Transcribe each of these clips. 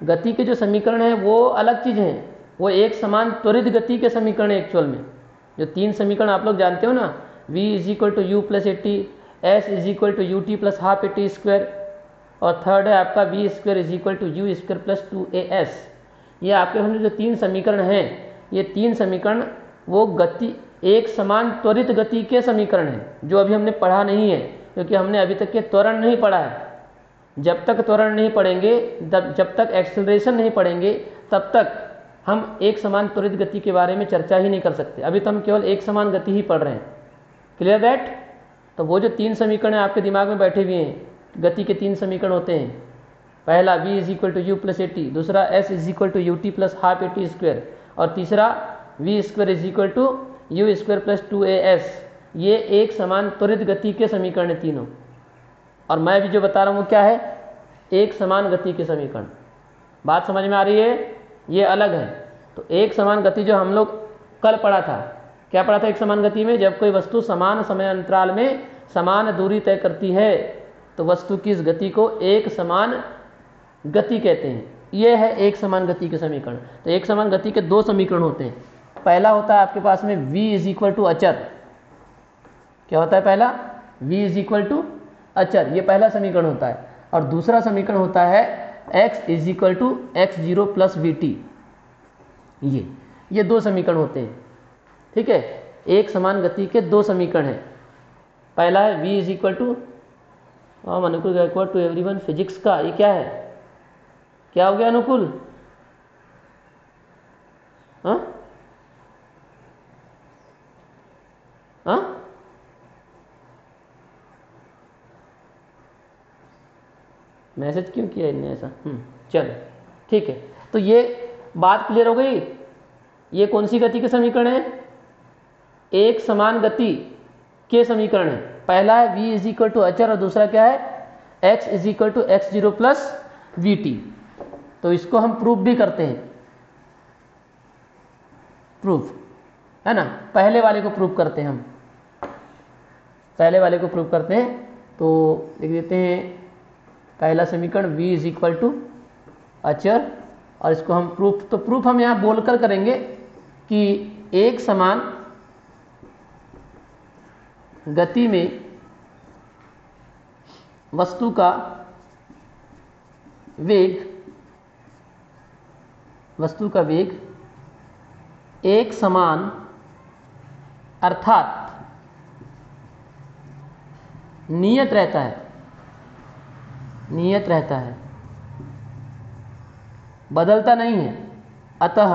गति के जो समीकरण हैं वो अलग चीज़ हैं, वो एक समान त्वरित गति के समीकरण है एक्चुअल में। जो 3 समीकरण आप लोग जानते हो ना, v = u + 80, s = ut + ½ at square, और थर्ड है आपका v² = u² + 2as। ये आपके हमने जो 3 समीकरण हैं, ये 3 समीकरण वो गति एक समान त्वरित गति के समीकरण हैं, जो अभी हमने पढ़ा नहीं है, क्योंकि हमने अभी तक के त्वरण नहीं पढ़ा है। जब तक त्वरण नहीं पढ़ेंगे, जब तक एक्सेलरेशन नहीं पढ़ेंगे, तब तक हम एक समान त्वरित गति के बारे में चर्चा ही नहीं कर सकते। अभी तो हम केवल एक समान गति ही पढ़ रहे हैं। Clear that? तो वो जो 3 समीकरण आपके दिमाग में बैठे हुए हैं, गति के 3 समीकरण होते हैं। पहला v = u + 80, दूसरा s = ut + ½ at स्क्वायर, और तीसरा v² = u² + 2as। ये एक समान त्वरित गति के समीकरण है तीनों। और मैं भी जो बता रहा हूँ वो क्या है? एक समान गति के समीकरण। बात समझ में आ रही है? ये अलग है। तो एक समान गति जो हम लोग कल पढ़ा था, क्या पढ़ा था एक समान गति में? जब कोई वस्तु समान समय अंतराल में समान दूरी तय करती है तो वस्तु की इस गति को एक समान गति कहते हैं। ये है एक समान गति के समीकरण। तो एक समान गति के 2 समीकरण होते हैं। पहला होता है आपके पास में v = अचर। क्या होता है पहला? v = अचर, ये पहला समीकरण होता है। और दूसरा समीकरण होता है x = x0 + vt। ये 2 समीकरण होते हैं। ठीक है, एक समान गति के 2 समीकरण हैं। पहला है v = अनुकूल गायकवाड़ टू एवरीवन फिजिक्स का, ये क्या है? क्या हो गया अनुकूल? हाँ हाँ, मैसेज क्यों किया इनने ऐसा? चलो ठीक है। तो ये बात क्लियर हो गई। ये कौन सी गति के समीकरण है? एक समान गति के समीकरण है। पहला है v = अचर और दूसरा क्या है? x = x0 + vt। तो इसको हम प्रूफ भी करते हैं। प्रूफ है ना, पहले वाले को प्रूफ करते हैं हम। पहले वाले को प्रूफ करते हैं तो लिख देते हैं पहला समीकरण v = अचर, और इसको हम प्रूफ, तो प्रूफ हम यहाँ बोलकर करेंगे कि एक समान गति में वस्तु का वेग एक समान, अर्थात नियत रहता है, बदलता नहीं है। अतः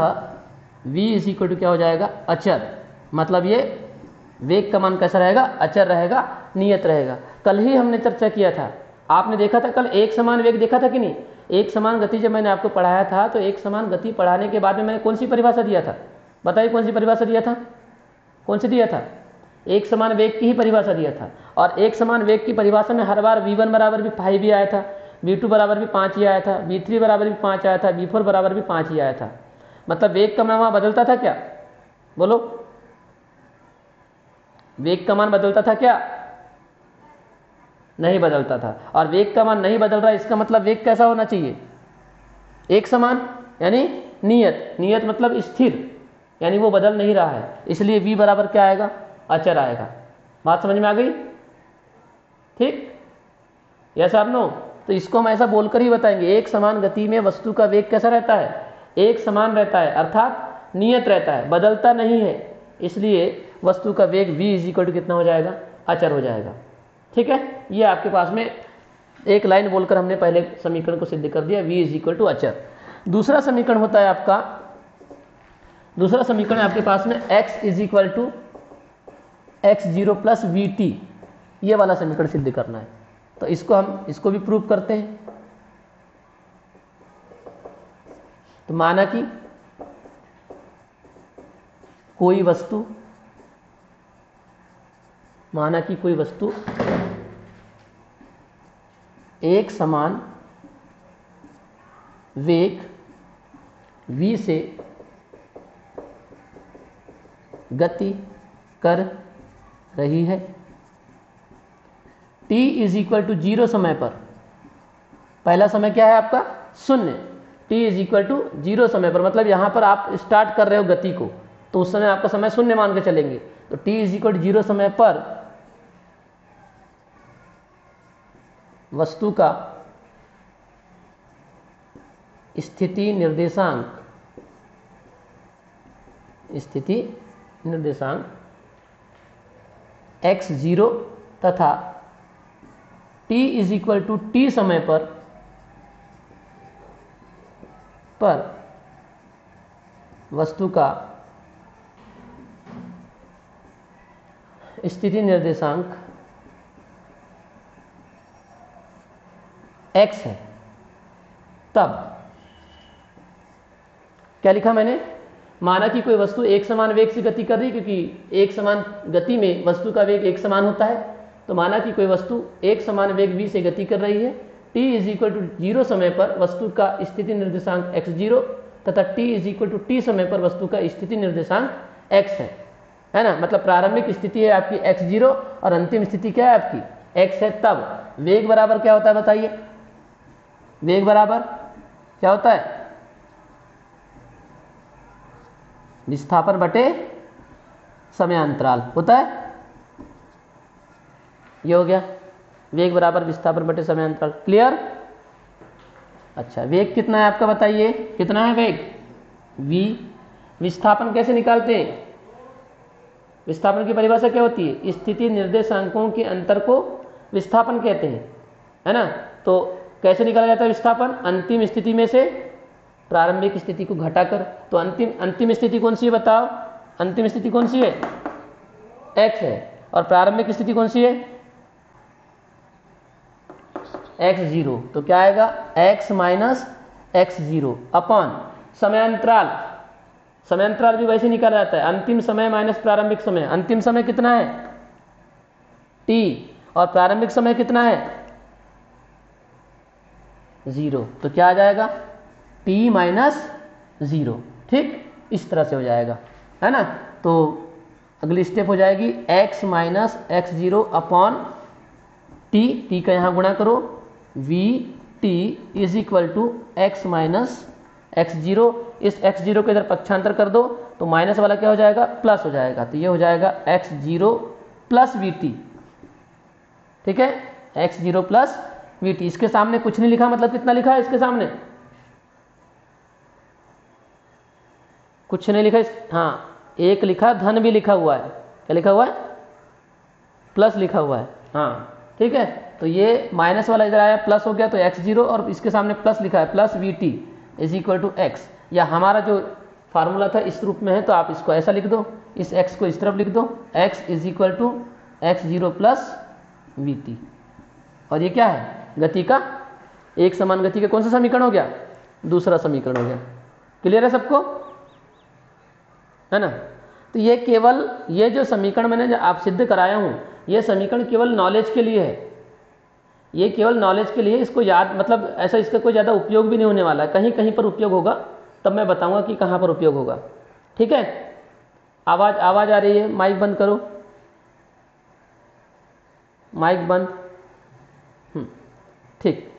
v = क्या हो जाएगा? अचर। मतलब ये वेग का मान कैसा रहेगा? अचर रहेगा, नियत रहेगा। कल ही हमने चर्चा किया था, आपने देखा था कल एक समान वेग देखा था कि नहीं? एक समान गति जब मैंने आपको पढ़ाया था तो एक समान गति पढ़ाने के बाद में मैंने कौन सी परिभाषा दिया था? बताइए कौन सी परिभाषा दिया था? कौन सी दिया था? एक समान वेग की ही परिभाषा दिया था। और एक समान वेग की परिभाषा में हर बार v1 बराबर भी 5 ही आया था, v2 बराबर भी 5 ही आया था, v3 बराबर भी 5 आया था, v4 बराबर भी 5 ही आया था। मतलब वेग का मान वहाँ बदलता था क्या? बोलो, वेग का मान बदलता था क्या? नहीं बदलता था। और वेग का मान नहीं बदल रहा, इसका मतलब वेग कैसा होना चाहिए? एक समान, यानी नियत। नियत मतलब स्थिर, यानी वो बदल नहीं रहा है। इसलिए v बराबर क्या आएगा? अचर आएगा। बात समझ में आ गई? ठीक, यस और नो? तो इसको हम ऐसा बोलकर ही बताएंगे, एक समान गति में वस्तु का वेग कैसा रहता है? एक समान रहता है, अर्थात नियत रहता है, बदलता नहीं है। इसलिए वस्तु का वेग v = कितना हो जाएगा? अचर हो जाएगा। ठीक है, ये आपके पास में एक लाइन बोलकर हमने पहले समीकरण को सिद्ध कर दिया, v = अचर। दूसरा समीकरण होता है आपका, दूसरा समीकरण आपके पास में x = x0 + vt। ये वाला समीकरण सिद्ध करना है। तो इसको भी प्रूव करते हैं। तो माना कि कोई वस्तु एक समान वेग v से गति कर रही है। t = 0 समय पर, पहला समय क्या है आपका? 0, t इज इक्वल टू 0 समय पर, मतलब यहाँ पर आप स्टार्ट कर रहे हो गति को, तो उस समय आपका समय शून्य मान के चलेंगे। तो t इज इक्वल टू 0 समय पर वस्तु का स्थिति निर्देशांक x0 तथा t is equal to t समय पर वस्तु का स्थिति निर्देशांक x है। तब क्या लिखा मैंने, माना कि कोई वस्तु एक समान वेग से गति कर रही है, क्योंकि एक समान गति में वस्तु का वेग एक समान होता है। तो माना कि कोई वस्तु एक समान वेग v से गति कर रही है, t इज इक्वल टू 0 समय पर वस्तु का स्थिति निर्देशांक x0 तथा t is equal to t समय पर वस्तु का स्थिति निर्देशांक x है ना। मतलब प्रारंभिक स्थिति है आपकी x0 और अंतिम स्थिति क्या है आपकी x है। तब वेग बराबर क्या होता है बताइए, वेग बराबर क्या होता है, विस्थापन बटे समयांतराल होता है। ये हो गया वेग बराबर विस्थापन बटे समयांतराल। क्लियर। अच्छा, वेग कितना है आपका बताइए, कितना है वेग v। विस्थापन कैसे निकालते हैं, विस्थापन की परिभाषा क्या होती है, स्थिति निर्देशांकों के अंतर को विस्थापन कहते हैं, है ना। तो कैसे निकाला जाता है विस्थापन, अंतिम स्थिति में से प्रारंभिक स्थिति को घटाकर। तो अंतिम स्थिति कौन सी है बताओ, अंतिम स्थिति कौन सी है, x है, और प्रारंभिक स्थिति कौन सी है, x0। तो क्या आएगा, x माइनस x0 अपॉन समयांतराल। समयांतराल भी वैसे निकाला जाता है, अंतिम समय माइनस प्रारंभिक समय। अंतिम समय कितना है t और प्रारंभिक समय कितना है 0। तो क्या आ जाएगा t माइनस 0। ठीक, इस तरह से हो जाएगा, है ना। तो अगली स्टेप हो जाएगी x minus x0 upon t का यहाँ गुणा करो, vt is equal to x minus x0। इस x0 को इधर पक्षांतर कर दो तो माइनस वाला क्या हो जाएगा, प्लस हो जाएगा। तो ये हो जाएगा x0 प्लस vt। ठीक है, x0 प्लस vt। इसके सामने कुछ नहीं लिखा, मतलब कितना लिखा है इसके सामने, कुछ नहीं लिखा। हाँ, एक लिखा, धन भी लिखा हुआ है। क्या लिखा हुआ है, प्लस लिखा हुआ है। हाँ ठीक है, तो ये माइनस वाला इधर आया, प्लस हो गया, तो x0 और इसके सामने प्लस लिखा है, plus vt is equal to x। या हमारा जो फार्मूला था इस रूप में है, तो आप इसको ऐसा लिख दो, इस x को इस तरफ लिख दो, x is equal to x0 plus vt। और ये क्या है, गति का, एक समान गति का कौन सा समीकरण हो गया, दूसरा समीकरण हो गया। क्लियर है सबको, है ना। तो ये केवल, ये जो समीकरण मैंने जो आप सिद्ध कराया हूँ, ये समीकरण केवल नॉलेज के लिए है, ये केवल नॉलेज के लिए। इसको याद, मतलब ऐसा इसका कोई ज़्यादा उपयोग भी नहीं होने वाला है। कहीं कहीं पर उपयोग होगा, तब मैं बताऊंगा कि कहाँ पर उपयोग होगा। ठीक है, आवाज़ आ रही है, माइक बंद करो, माइक बंद। ठीक।